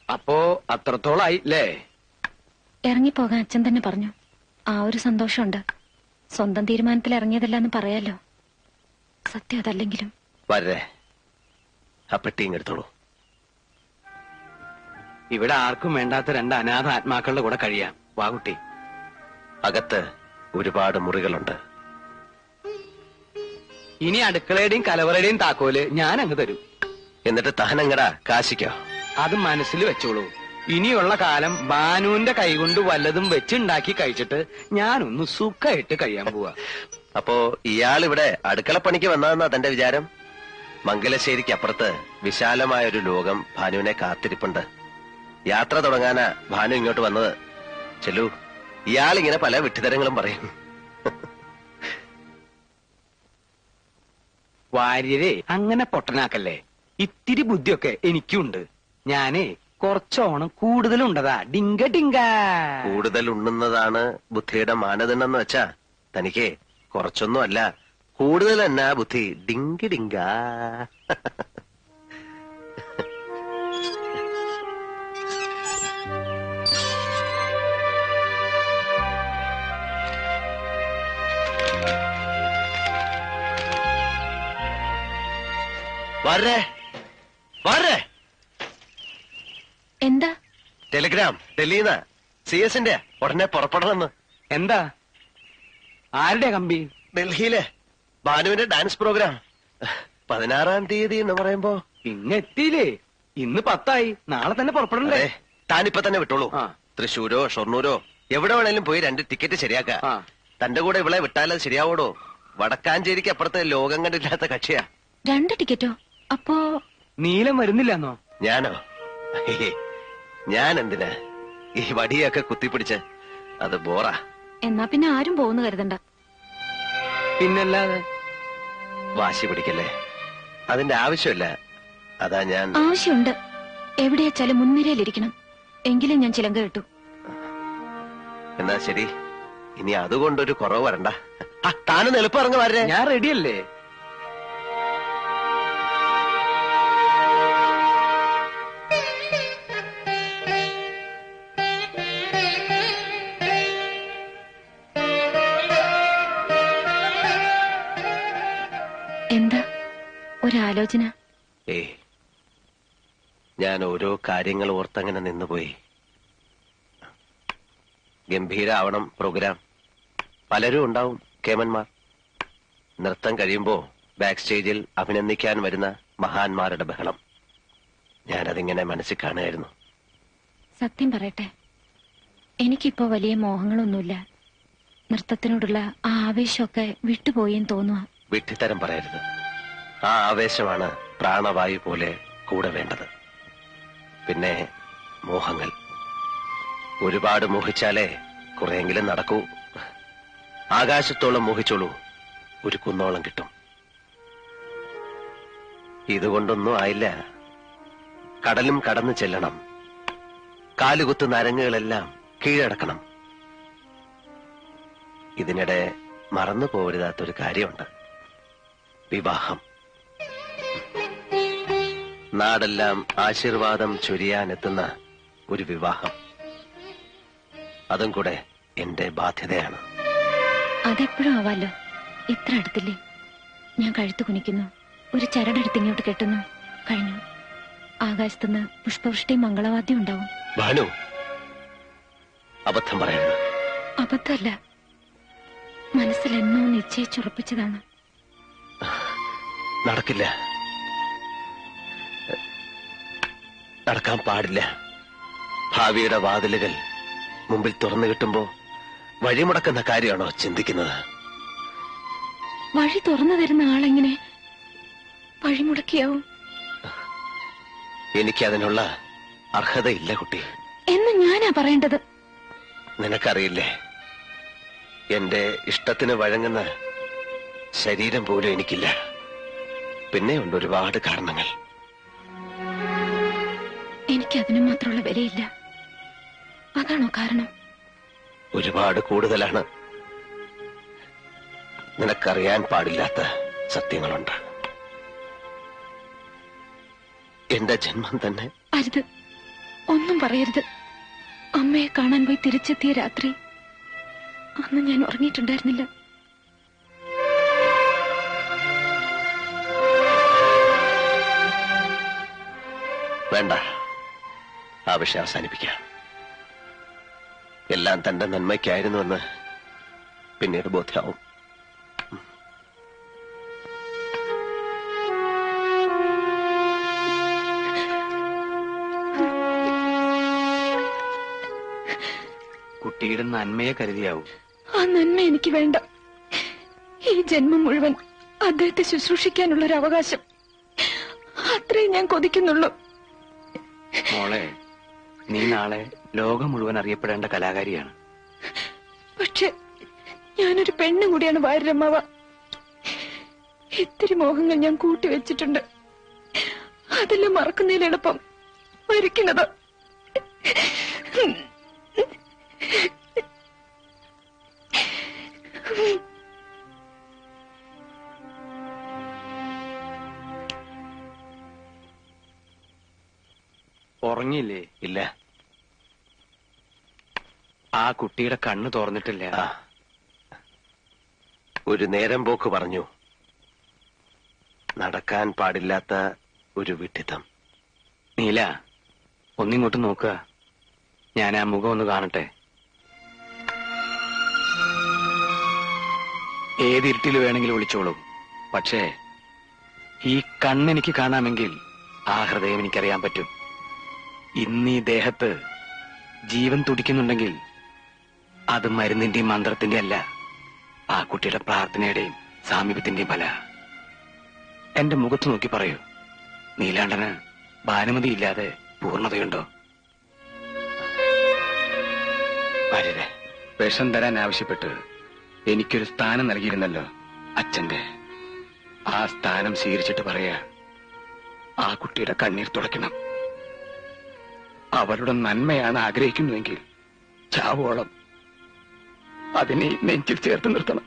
അപ്പോ അത്രത്തോളായി അല്ലേ? ഇറങ്ങിപ്പോകാൻ അച്ഛൻ തന്നെ പറഞ്ഞു. ആ ഒരു സന്തോഷമുണ്ട്. സ്വന്തം തീരുമാനത്തിൽ ഇറങ്ങിയതല്ലെന്ന് പറയാലോ. സത്യം അതല്ലെങ്കിലും. വരേ, ആ പെട്ടിയും എടുത്തോളൂ. ഇവിടെ ആർക്കും വേണ്ടാത്ത രണ്ട് അനാഥ ആത്മാക്കളുടെ കൂടെ കഴിയാം. വാകുട്ടി, അകത്ത് ഒരുപാട് മുറികളുണ്ട്. ഇനി അടുക്കളയുടെയും കലവറയുടെയും താക്കോല് ഞാൻ അങ്ങ് തരും. എന്നിട്ട് താനങ്ങടാ കാശിക്കോ? അത് മനസ്സിൽ വെച്ചോളൂ. ഇനിയുള്ള കാലം ബാനുവിന്റെ കൈകൊണ്ട് വല്ലതും വെച്ചുണ്ടാക്കി കഴിച്ചിട്ട് ഞാനൊന്ന് സുഖമായിട്ട് കഴിയാൻ പോവാ. അപ്പോ ഇയാളിവിടെ അടുക്കളപ്പണിക്ക് വന്നതെന്നാ തന്റെ വിചാരം? മംഗലശ്ശേരിക്ക് അപ്പുറത്ത് വിശാലമായൊരു ലോകം ഭാനുവിനെ കാത്തിരിപ്പുണ്ട്. യാത്ര തുടങ്ങാനാ ഭാനു ഇങ്ങോട്ട് വന്നത്. ചെല്ലു, ഇയാളിങ്ങനെ പല വിഡ്ഢിത്തരങ്ങളും പറയും. വാര്യരെ അങ്ങനെ പൊട്ടനാക്കല്ലേ. ഇത്തിരി ബുദ്ധിയൊക്കെ എനിക്കുണ്ട്. ഞാനേ കുറച്ചോണം കൂടുതലുണ്ടതാ. ഡിങ്ക ഡിങ്ക. കൂടുതൽ ഉണ്ണുന്നതാണ് ബുദ്ധിയുടെ മാനദണ്ഡം എന്ന് വെച്ചാ തനിക്ക് കുറച്ചൊന്നും അല്ല, കൂടുതൽ എന്നാ ബുദ്ധി. ഡിങ്കി ഡിങ്ക. വരേ വരേ. എന്താ? ടെലിഗ്രാം ഡൽഹിന്ന് CS-ന്റെ ഉടനെ പുറപ്പെടണമെന്ന്. എന്താ? ആരുടെ കമ്പി? ഡൽഹിയിലെ ഭാനുവിന്റെ ഡാൻസ് പ്രോഗ്രാം 16-ാം തീയതി എന്ന് പറയുമ്പോ ഇന്നെത്തിയില്ലേ? ഇന്ന് 10-ആയി. നാളെ തന്നെ പുറപ്പെടണ്ടേ? താനിപ്പൊ തന്നെ വിട്ടോളൂ. ആ. തൃശ്ശൂരോ ഷൊർണൂരോ എവിടെ വേണേലും പോയി 2 ടിക്കറ്റ് ശരിയാക്ക. ആ. തന്റെ കൂടെ ഇവളെ വിട്ടാലത് ശരിയാവോടോ? വടക്കാഞ്ചേരിക്ക് അപ്പുറത്ത് ലോകം കണ്ടില്ലാത്ത കക്ഷിയാ. 2 ടിക്കറ്റോ? അപ്പോ നീലം വരുന്നില്ലെന്നോ? ഞാനോ? ഞാൻ എന്തിനാ ഈ വടിയൊക്കെ കുത്തിപ്പിടിച്ച്? അത് ബോറാ. എന്നാ പിന്നെ ആരും പോകുന്നു കരുതണ്ട. പിന്നല്ലാതെ. വാശി പിടിക്കല്ലേ, അതിന്റെ ആവശ്യമില്ല. അതാ ഞാൻ. ആവശ്യമുണ്ട്. എവിടെയാച്ചാലും മുൻനിരയിലിരിക്കണം. എങ്കിലും ഞാൻ ചിലങ്ക കിട്ടു. എന്നാ ശരി, ഇനി അതുകൊണ്ടൊരു കുറവ് വരണ്ട. താനും എളുപ്പം ഇറങ്ങി വരേ. ഞാൻ റെഡിയല്ലേ? എന്താ ഒരാലോചന? ഞാൻ ഓരോ കാര്യങ്ങൾ ഓർത്തങ്ങനെ നിന്നുപോയി. ഗംഭീരാവണം പ്രോഗ്രാം. പലരും ഉണ്ടാവും കേമന്മാർ. നൃത്തം കഴിയുമ്പോ ബാക്ക് സ്റ്റേജിൽ അഭിനന്ദിക്കാൻ വരുന്ന മഹാന്മാരുടെ ബഹളം. ഞാനതിങ്ങനെ മനസ്സിൽ കാണുകയായിരുന്നു. സത്യം പറയട്ടെ, എനിക്കിപ്പോ വലിയ മോഹങ്ങളൊന്നുമില്ല. നൃത്തത്തിനോടുള്ള ആ ആവേശമൊക്കെ വിട്ടുപോയെന്ന് തോന്നുക. വിഡ്ഢിത്തരം പറയരുത്. ആ ആവേശമാണ് പ്രാണവായു പോലെ കൂടെ വേണ്ടത്. പിന്നെ മോഹങ്ങൾ ഒരുപാട് മോഹിച്ചാലേ കുറെയെങ്കിലും നടക്കൂ. ആകാശത്തോളം മോഹിച്ചോളൂ, ഒരു കുന്നോളം കിട്ടും. ഇതുകൊണ്ടൊന്നും ആയില്ല. കടലും കടന്നു ചെല്ലണം. കാലുകുത്തുന്ന അരങ്ങുകളെല്ലാം കീഴടക്കണം. ഇതിനിടെ മറന്നു പോകരുതാത്തൊരു കാര്യമുണ്ട്. വിവാഹം. നാടെല്ലാം ആശീർവാദം ചൊരിയാനെത്തുന്ന ഒരു വിവാഹം. അതും കൂടെ എന്റെ ബാധ്യതയാണ്. അതെപ്പോഴും ആവാലോ. ഇത്ര അടുത്തില്ലേ? ഞാൻ കഴുത്ത് കുനിക്കുന്നു, ഒരു ചരടെടുത്ത് ഇങ്ങോട്ട് കെട്ടുന്നു, കഴിഞ്ഞു. ആകാശത്തുനിന്ന് പുഷ്പവൃഷ്ടിയും മംഗളവാദ്യം ഉണ്ടാവും. ഭാനു, അബദ്ധം പറയരുത്. അബദ്ധമല്ല, മനസ്സിൽ എന്നോ നിശ്ചയിച്ചുറപ്പിച്ചതാണ്. നടക്കില്ല, നടക്കാൻ പാടില്ല. ഭാവിയുടെ വാതിലുകൾ മുമ്പിൽ തുറന്നു കിട്ടുമ്പോ വഴിമുടക്കുന്ന കാര്യമാണോ ചിന്തിക്കുന്നത്? വഴി തുറന്നു തരുന്ന ആളെങ്ങനെ വഴിമുടക്കിയാവും? എനിക്കതിനുള്ള അർഹതയില്ല കുട്ടി. എന്ന് ഞാനാ പറയേണ്ടത്. നിനക്കറിയില്ലേ, എന്റെ ഇഷ്ടത്തിന് വഴങ്ങുന്ന ശരീരം പോലും എനിക്കില്ല. പിന്നെയുണ്ട് ഒരുപാട് കാരണങ്ങൾ. എനിക്കതിനു മാത്രമുള്ള വിലയില്ല. അതാണോ കാരണം? ഒരുപാട് കൂടുതലാണ്. നിനക്കറിയാൻ പാടില്ലാത്ത സത്യങ്ങളുണ്ട്. എന്റെ ജന്മം തന്നെ. അരുത്, ഒന്നും പറയരുത്. അമ്മയെ കാണാൻ പോയി തിരിച്ചെത്തിയ രാത്രി അന്ന് ഞാൻ ഉറങ്ങിയിട്ടുണ്ടായിരുന്നില്ല. വേണ്ട, ആ വിഷയം അവസാനിപ്പിക്കാം. എല്ലാം തന്റെ നന്മയ്ക്കായിരുന്നുവെന്ന് പിന്നീട് ബോധ്യമാവും. കുട്ടിയുടെ നന്മയെ കരുതിയാവും. ആ നന്മ എനിക്ക് വേണ്ട. ഈ ജന്മം മുഴുവൻ അദ്ദേഹത്തെ ശുശ്രൂഷിക്കാനുള്ള ഒരു അവകാശം, അത്രേ ഞാൻ കൊതിക്കുന്നുള്ളൂ. മോളെ, നീ നാളെ ലോകം മുഴുവൻ അറിയപ്പെടേണ്ട കലാകാരിയാണ്. പക്ഷെ ഞാനൊരു പെണ്ണ് കൂടിയാണ് വാര്യരമ്മാവ. ഇത്തിരി മോഹങ്ങൾ ഞാൻ കൂട്ടിവെച്ചിട്ടുണ്ട്. അതെല്ലാം മറക്കുന്നതിലെളുപ്പം മരിക്കുന്നത്. ഉറങ്ങിയില്ലേ? ഇല്ല. ആ കുട്ടിയുടെ കണ്ണ് തുറന്നിട്ടില്ല. ഒരു നേരം പോക്ക് പറഞ്ഞു. നടക്കാൻ പാടില്ലാത്ത ഒരു വിഡ്ഢിത്തം. നീല, ഒന്നിങ്ങോട്ട് നോക്കുക. ഞാൻ ആ മുഖം ഒന്ന് കാണട്ടെ. ഏതിരുട്ടിൽ വേണമെങ്കിലും വിളിച്ചോളൂ. പക്ഷേ ഈ കണ്ണെനിക്ക് കാണാമെങ്കിൽ ആ ഹൃദയം എനിക്കറിയാൻ പറ്റും. ഇന്ന് ഈ ദേഹത്ത് ജീവൻ തുടിക്കുന്നുണ്ടെങ്കിൽ അത് മരുന്നിന്റെയും മന്ത്രത്തിന്റെ അല്ല, ആ കുട്ടിയുടെ പ്രാർത്ഥനയുടെയും സാമീപ്യത്തിന്റെയും ഫല. എന്റെ മുഖത്ത് നോക്കി പറയൂ, നീലാണ്ടന് ഭാനുമതി ഇല്ലാതെ പൂർണ്ണതയുണ്ടോ? ഭാര്യരെ വിഷം തരാൻ ആവശ്യപ്പെട്ട് എനിക്കൊരു സ്ഥാനം നൽകിയിരുന്നല്ലോ അച്ഛന്റെ. ആ സ്ഥാനം സ്വീകരിച്ചിട്ട് പറയാ, ആ കുട്ടിയുടെ കണ്ണീർ തുടയ്ക്കണം. അവരുടെ നന്മയാണ് ആഗ്രഹിക്കുന്നുവെങ്കിൽ ചാവോളം അതിനെ നെഞ്ചിൽ ചേർത്ത് നിർത്തണം.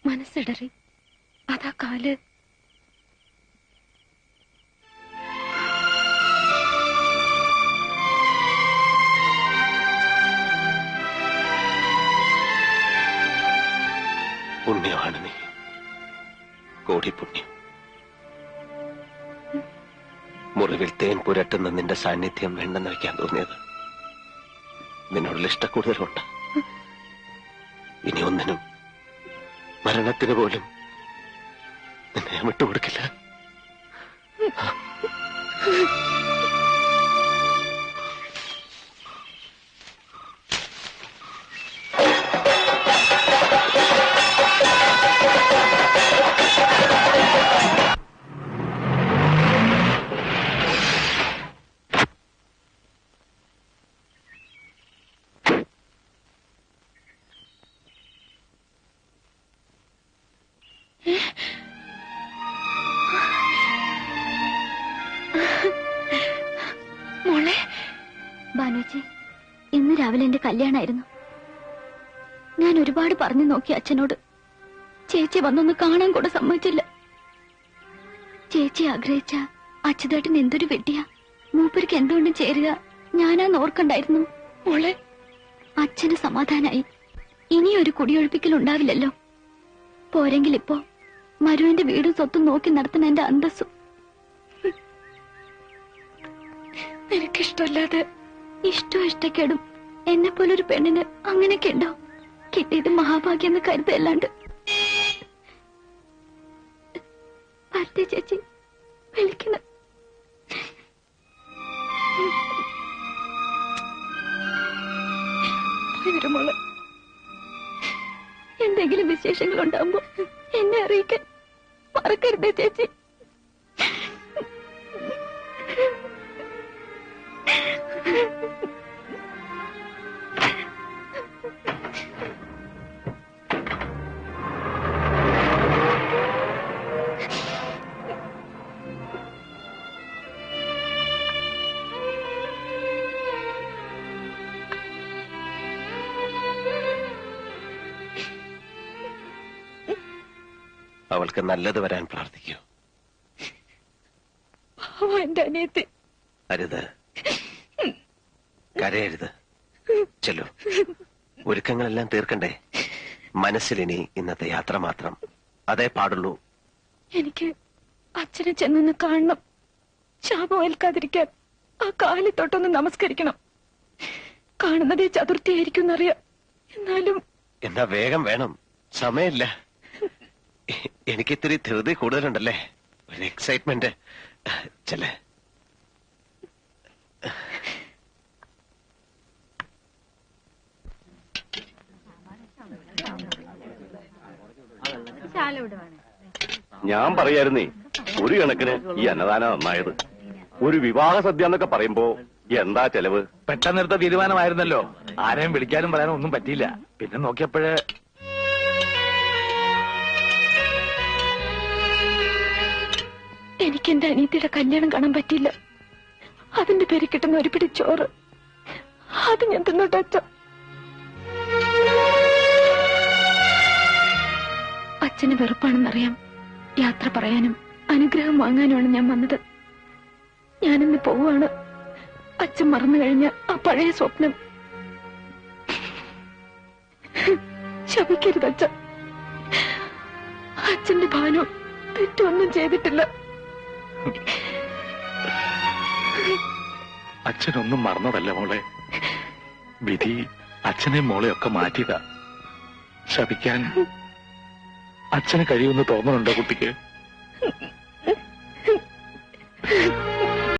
മനസ്സിടറി. അതാ കാല്. പുണ്യമാണ് നീ, കോടി പുണ്യം. മുറിവിൽ തേൻ പുരട്ടുന്ന നിന്റെ സാന്നിധ്യം വേണ്ടെന്ന് വയ്ക്കാൻ തോന്നിയത് നിന്നോടുള്ള ഇഷ്ടക്കൂടുതലുണ്ട്. ഇനി ഒന്നിനും, മരണത്തിന് പോലും നിന്നെ ഞാൻ വിട്ടുകൊടുക്കില്ല. മോളെ. ബാനുജി, ഇന്ന് രാവിലെ എന്റെ കല്യാണമായിരുന്നു. ഞാൻ ഒരുപാട് പറഞ്ഞു നോക്കി അച്ഛനോട്. ചേച്ചി വന്നൊന്ന് കാണാൻ കൂടെ സമ്മതിച്ചില്ല. ചേച്ചി ആഗ്രഹിച്ച അച്യുതേട്ടൻ എന്തൊരു വെട്ടിയാ. മൂപ്പർക്ക് എന്തുകൊണ്ടും ചേരുക ഞാനാന്ന് ഓർക്കണ്ടായിരുന്നു. മോളെ, അച്ഛന് സമാധാനായി. ഇനിയൊരു കുടിയൊഴിപ്പിക്കൽ ഉണ്ടാവില്ലല്ലോ. പോരെങ്കിൽ ഇപ്പോ മരുവിന്റെ വീടും സ്വത്തും നോക്കി നടത്തുന്ന എന്റെ അന്തസ്സും. നിനക്കിഷ്ടമല്ലാതെ ഇഷ്ടവും ഇഷ്ടക്കേടും എന്നെ പോലൊരു പെണ്ണിന് അങ്ങനെയൊക്കെ ഉണ്ടോ? കിട്ടിയത് മഹാഭാഗ്യം എന്ന് കരുതല്ലാണ്ട്. ഭർത്തി ചേച്ചി വിളിക്കണം. മോളെ, എന്തെങ്കിലും വിശേഷങ്ങൾ ഉണ്ടാകുമ്പോ എന്നെ അറിയിക്കാൻ മറക്കരുതേ ചേച്ചി. അവൾക്ക് നല്ലത് വരാൻ പ്രാർത്ഥിക്കൂ. എന്റെ അനിയത്തി. അരുത്, കരയരുത്. ചെല്ലു, ഒരുക്കങ്ങളെല്ലാം തീർക്കണ്ടേ? മനസ്സിലിനി ഇന്നത്തെ യാത്ര മാത്രം, അതേ പാടുള്ളൂ. എനിക്ക് അച്ഛനെ ചെന്നൊന്ന് കാണണം. ശാപം ഏൽക്കാതിരിക്കാൻ ആ കാലിൽ തൊട്ടൊന്ന് നമസ്കരിക്കണം. കാണുന്നതേ ചതുർത്ഥിയായിരിക്കും എന്നറിയാം. എന്നാ വേഗം വേണം, സമയമില്ല. എനിക്കിത്തിരി ധൃതി കൂടുതലുണ്ടല്ലേ, ഒരു എക്സൈറ്റ്മെന്റ്. ചെല്ലേ. ഞാൻ പറയായിരുന്നേ, ഒരു കണക്കിന് ഈ അന്നദാനം നന്നായത്. ഒരു വിവാഹ സദ്യ എന്നൊക്കെ പറയുമ്പോ എന്താ ചെലവ്? പെട്ടെന്നെടുത്ത തീരുമാനമായിരുന്നല്ലോ. ആരെയും വിളിക്കാനും പറയാനും ഒന്നും പറ്റിയില്ല. പിന്നെ നോക്കിയപ്പോഴേ എനിക്ക് എന്റെ അനിയത്തിയുടെ കല്യാണം കാണാൻ പറ്റിയില്ല. അതിന്റെ പേര് കിട്ടുന്ന ഒരു പിടി ചോറ് അത് ഞാൻ തിന്നോട്ടെ അച്ഛ. അച്ഛന് വെറുപ്പാണെന്നറിയാം. യാത്ര പറയാനും അനുഗ്രഹം വാങ്ങാനുമാണ് ഞാൻ വന്നത്. ഞാനിന്ന് പോവാണ്. അച്ഛൻ മറന്നു കഴിഞ്ഞ ആ പഴയ സ്വപ്നം ശപിക്കരുത് അച്ഛ. അച്ഛന്റെ ഭാനു തെറ്റൊന്നും ചെയ്തിട്ടില്ല. അച്ഛനൊന്നും മറന്നതല്ല മോളെ. വിധി അച്ഛനെ മോളെ ഒക്കെ മാറ്റിയതാ. ശപിക്കാൻ അച്ഛന് കഴിയുമെന്ന് തോന്നുന്നുണ്ടോ കുട്ടിക്ക്?